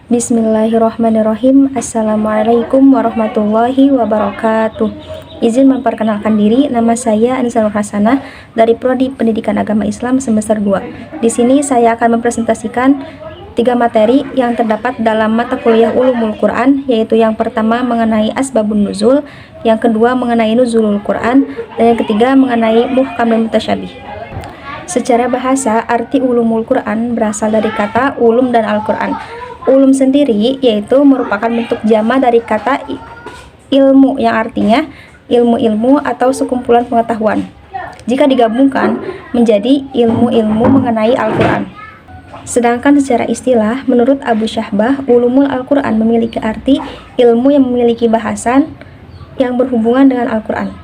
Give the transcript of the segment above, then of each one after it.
Bismillahirrahmanirrahim. Assalamualaikum warahmatullahi wabarakatuh. Izin memperkenalkan diri, nama saya Anissa Nur Hasanah dari Prodi Pendidikan Agama Islam semester 2. Di sini saya akan mempresentasikan 3 materi yang terdapat dalam mata kuliah Ulumul Quran, yaitu yang pertama mengenai Asbabun Nuzul, yang kedua mengenai Nuzulul Quran, dan yang ketiga mengenai Muhkam dan Mutasyabih. Secara bahasa, arti Ulumul Quran berasal dari kata ulum dan Al-Quran. Ulum sendiri yaitu merupakan bentuk jama dari kata ilmu yang artinya ilmu-ilmu atau sekumpulan pengetahuan. Jika digabungkan menjadi ilmu-ilmu mengenai Al-Quran. Sedangkan secara istilah, menurut Abu Syahbah, ulumul Al-Quran memiliki arti ilmu yang memiliki bahasan yang berhubungan dengan Al-Quran.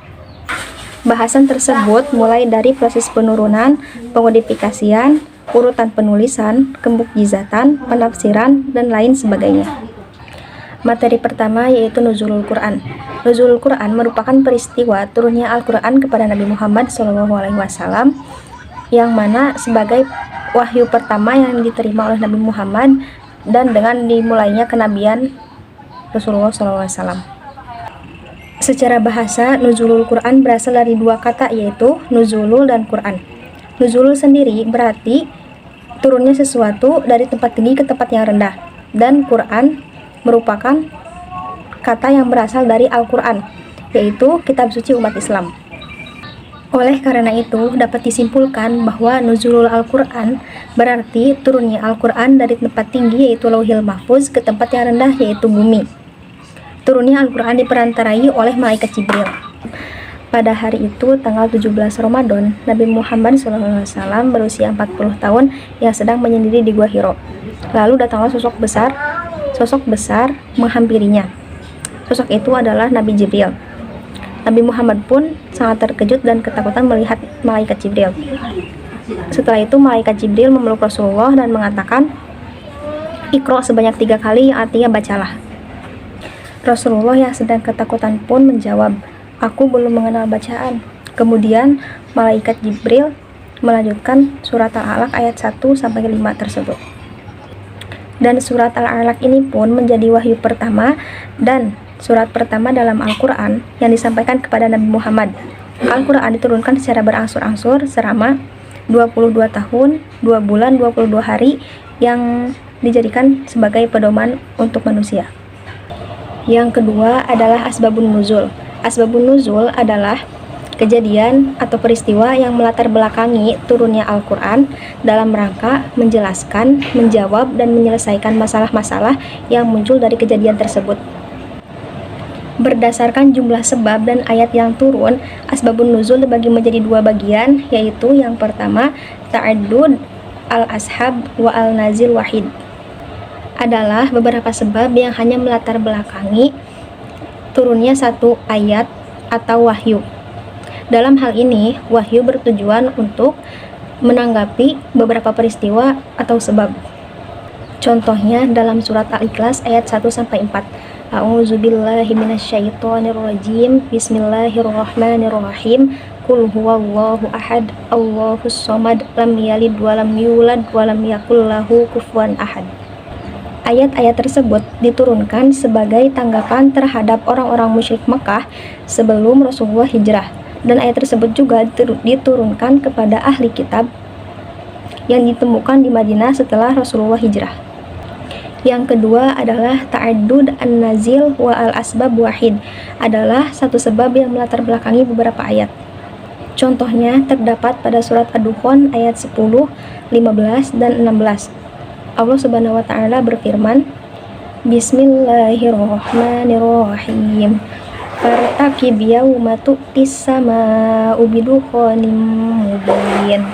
Bahasan tersebut mulai dari proses penurunan, pengodifikasian, urutan penulisan, kemukjizatan, penafsiran, dan lain sebagainya. Materi pertama yaitu Nuzulul Quran. Nuzulul Quran merupakan peristiwa turunnya Al-Quran kepada Nabi Muhammad SAW, yang mana sebagai wahyu pertama yang diterima oleh Nabi Muhammad dan dengan dimulainya kenabian Rasulullah SAW. Secara bahasa, Nuzulul Quran berasal dari 2 kata yaitu Nuzulul dan Quran. Nuzulul sendiri berarti turunnya sesuatu dari tempat tinggi ke tempat yang rendah, dan Quran merupakan kata yang berasal dari Al-Quran, yaitu kitab suci umat Islam. Oleh karena itu, dapat disimpulkan bahwa Nuzulul Al-Quran berarti turunnya Al-Quran dari tempat tinggi yaitu Lauhil Mahfuz ke tempat yang rendah yaitu bumi. Turunnya Al-Quran diperantarai oleh malaikat Jibril. Pada hari itu, tanggal 17 Ramadan, Nabi Muhammad SAW berusia 40 tahun yang sedang menyendiri di Gua Hiro. Lalu datanglah sosok besar menghampirinya. Sosok itu adalah Nabi Jibril. Nabi Muhammad pun sangat terkejut dan ketakutan melihat malaikat Jibril. Setelah itu, malaikat Jibril memeluk Rasulullah dan mengatakan, "Iqra" sebanyak 3 kali, yang artinya bacalah. Rasulullah yang sedang ketakutan pun menjawab, "Aku belum mengenal bacaan." Kemudian malaikat Jibril melanjutkan surat Al-Alaq ayat 1-5 tersebut. Dan surat Al-Alaq ini pun menjadi wahyu pertama dan surat pertama dalam Al-Quran yang disampaikan kepada Nabi Muhammad. Al-Quran diturunkan secara berangsur-angsur selama 22 tahun, 2 bulan, 22 hari yang dijadikan sebagai pedoman untuk manusia. Yang kedua adalah Asbabun Nuzul. Asbabun Nuzul adalah kejadian atau peristiwa yang melatar belakangi turunnya Al-Quran dalam rangka menjelaskan, menjawab, dan menyelesaikan masalah-masalah yang muncul dari kejadian tersebut. Berdasarkan jumlah sebab dan ayat yang turun, Asbabun Nuzul dibagi menjadi 2 bagian, yaitu yang pertama Ta'addud al-Ashab wa al-Nazil wahid. Adalah beberapa sebab yang hanya melatar belakangi turunnya satu ayat atau wahyu. Dalam hal ini, wahyu bertujuan untuk menanggapi beberapa peristiwa atau sebab. Contohnya dalam surat Al-Ikhlas ayat 1-4. A'udzubillahi minasyaitonirrajim. Bismillahirrahmanirrahim. Qul huwallahu ahad, Allahus shomad, lam yalid wa lam yulad wa lam yakul lahu kufuwan ahad. Ayat-ayat tersebut diturunkan sebagai tanggapan terhadap orang-orang musyrik Mekah sebelum Rasulullah hijrah, dan ayat tersebut juga diturunkan kepada ahli kitab yang ditemukan di Madinah setelah Rasulullah hijrah. Yang kedua adalah Ta'addud an-Nazil wa al-Asbab wahid, adalah satu sebab yang melatar belakangi beberapa ayat. Contohnya terdapat pada surat Ad-Dukhan ayat 10, 15, dan 16. Allah Subhanahu wa Ta'ala berfirman, Bismillahirrahmanirrahim. Fartaqib yauma tu'tis sama'u bidukhanin mubin.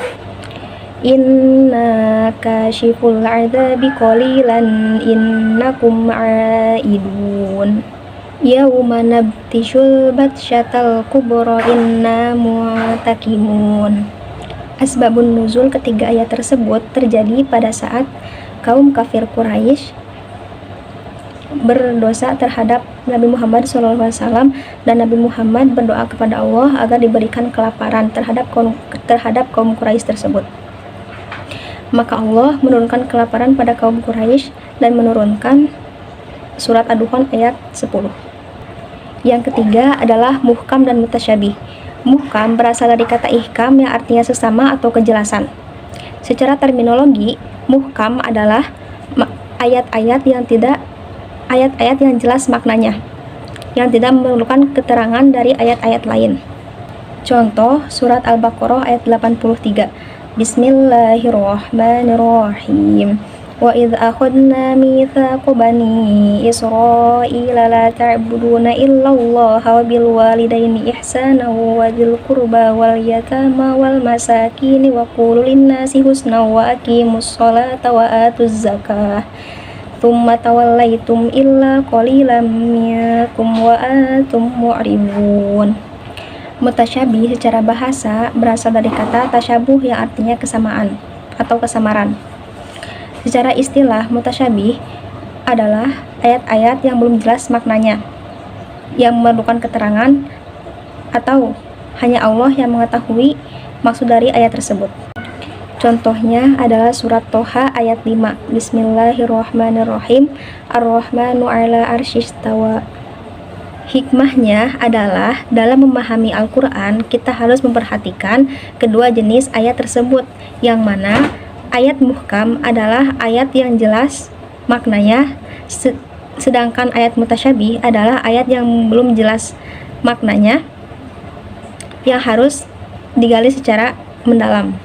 Inna kashiful 'adzabi qalilan innakum 'aidun. Yauma nabtishul batsyatal kubra inna mu'takimun. Asbabun Nuzul ketiga ayat tersebut terjadi pada saat kaum kafir Quraisy berdosa terhadap Nabi Muhammad SAW, dan Nabi Muhammad berdoa kepada Allah agar diberikan kelaparan terhadap kaum Quraisy tersebut. Maka Allah menurunkan kelaparan pada kaum Quraisy dan menurunkan surat Ad-Dukhan ayat 10. Yang ketiga adalah muhkam dan mutasyabih. Muhkam berasal dari kata ihkam yang artinya sesama atau kejelasan. Secara terminologi, muhkam adalah ayat-ayat yang jelas maknanya, yang tidak memerlukan keterangan dari ayat-ayat lain. Contoh surat Al-Baqarah ayat 83. Bismillahirrahmanirrahim. Wa idh akhadna mitsaqa bani Israila la ta'buduna illallaha wa bil walidaini ihsana wa dzil qurba wal yatama wal masakin wa qulu lin-nasi husna wa aqimus sholata wa atuz zakah. Tsumma tawallaitum illa qalilan minkum wa antum mu'ridun. Mutasyabih secara bahasa berasal dari kata tasyabuh yang artinya kesamaan atau kesamaran. Secara istilah, mutasyabih adalah ayat-ayat yang belum jelas maknanya, yang memerlukan keterangan, atau hanya Allah yang mengetahui maksud dari ayat tersebut. Contohnya adalah surat Toha ayat 5. Bismillahirrahmanirrahim. Ar-Rahmanu 'ala arsyistawa. Hikmahnya adalah dalam memahami Al-Quran, kita harus memperhatikan kedua jenis ayat tersebut, yang mana ayat muhkam adalah ayat yang jelas maknanya, sedangkan ayat mutasyabih adalah ayat yang belum jelas maknanya, yang harus digali secara mendalam.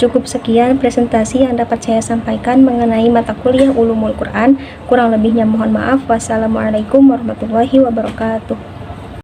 Cukup sekian presentasi yang dapat saya sampaikan mengenai mata kuliah Ulumul Quran. Kurang lebihnya mohon maaf. Wassalamualaikum warahmatullahi wabarakatuh.